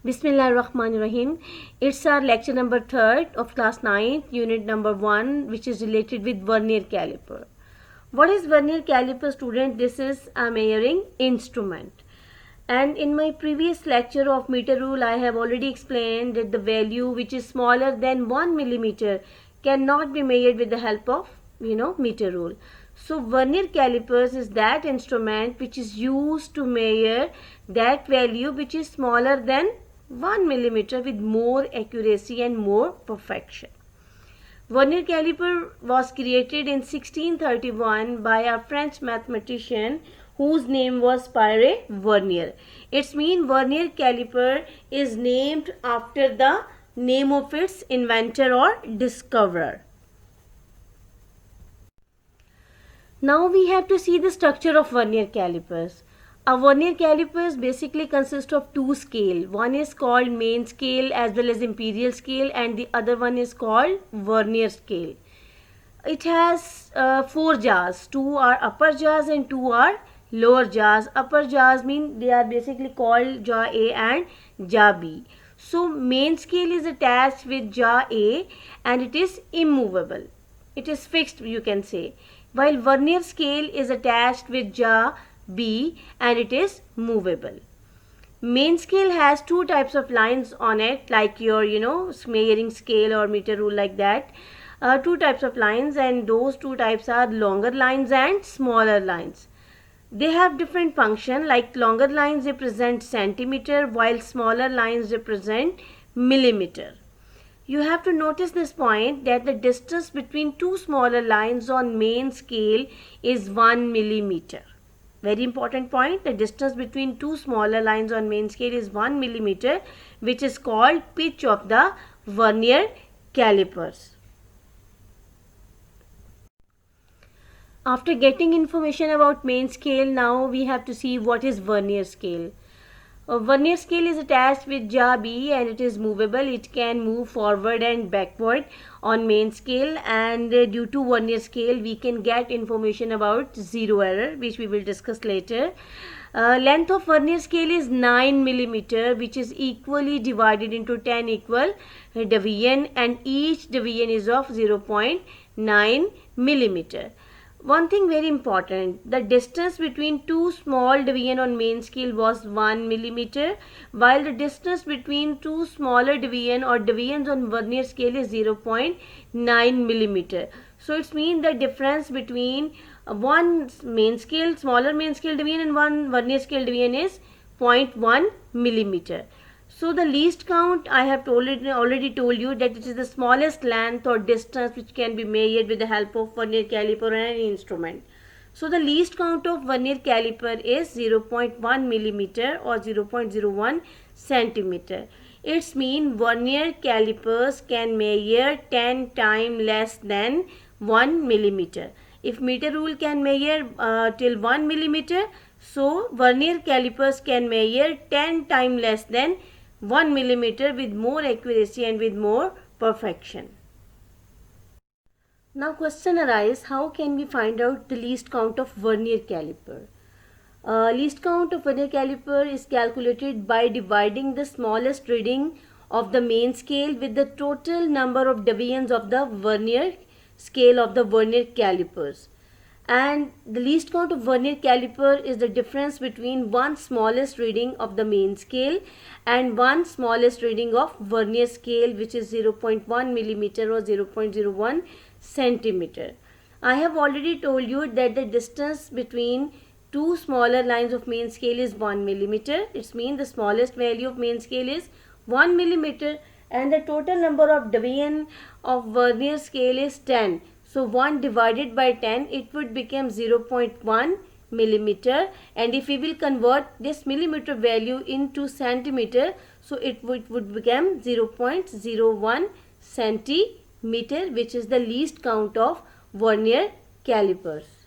Bismillahirrahmanirrahim. It's our lecture number 3rd of class 9th, unit number 1, which is related with vernier caliper. What is vernier caliper, student? This is a measuring instrument. And in my previous lecture of meter rule, I have already explained that the value which is smaller than 1 millimeter cannot be measured with the help of, meter rule. So vernier calipers is that instrument which is used to measure that value which is smaller than 1 millimeter with more accuracy and more perfection. Vernier caliper was created in 1631 by a French mathematician whose name was Pierre Vernier. Its mean vernier caliper is named after the name of its inventor or discoverer. Now we have to see the structure of vernier calipers. A vernier calipers basically consists of two scales. One is called main scale as well as imperial scale, and the other one is called vernier scale. It has 4 jaws. 2 are upper jaws and 2 are lower jaws. Upper jaws mean they are basically called jaw A and jaw B. So main scale is attached with jaw A and it is immovable. It is fixed, you can say. While vernier scale is attached with jaw B and it is movable. Main scale has 2 types of lines on it, like your measuring scale or meter rule, like that. 2 types of lines, and those 2 types are longer lines and smaller lines. They have different function, like longer lines represent centimeter while smaller lines represent millimeter. You have to notice this point, that the distance between 2 smaller lines on main scale is 1 millimeter. Very important point, the distance between 2 smaller lines on main scale is 1 millimeter, which is called pitch of the vernier calipers. After getting information about main scale, now we have to see what is vernier scale. Vernier scale is attached with jaw B and it is movable. It can move forward and backward on main scale, and due to vernier scale we can get information about zero error, which we will discuss later. Length of vernier scale is 9 millimeter, which is equally divided into 10 equal division, and each division is of 0.9 millimeter. One thing very important, the distance between 2 small division on main scale was 1 millimeter, while the distance between 2 smaller division or divisions on vernier scale is 0.9 millimeter. So it means the difference between one main scale, smaller main scale division, and one vernier scale division is 0.1 millimeter. So the least count, I have already told you that it is the smallest length or distance which can be measured with the help of vernier caliper and any instrument. So the least count of vernier caliper is 0.1 millimeter or 0.01 centimeter. Its mean vernier calipers can measure 10 times less than 1 millimeter. If meter rule can measure till 1 millimeter, so vernier calipers can measure 10 times less than 1 millimeter with more accuracy and with more perfection. Now question arises, how can we find out the least count of vernier caliper? Least count of vernier caliper is calculated by dividing the smallest reading of the main scale with the total number of divisions of the vernier scale of the vernier calipers. And the least count of vernier caliper is the difference between one smallest reading of the main scale and one smallest reading of vernier scale, which is 0.1 millimeter or 0.01 centimeter. I have already told you that the distance between 2 smaller lines of main scale is 1 millimeter. It means the smallest value of main scale is 1 millimeter, and the total number of division of vernier scale is 10. So 1 divided by 10, it would become 0.1 millimeter, and if we will convert this millimeter value into centimeter, so it would become 0.01 centimeter, which is the least count of vernier calipers.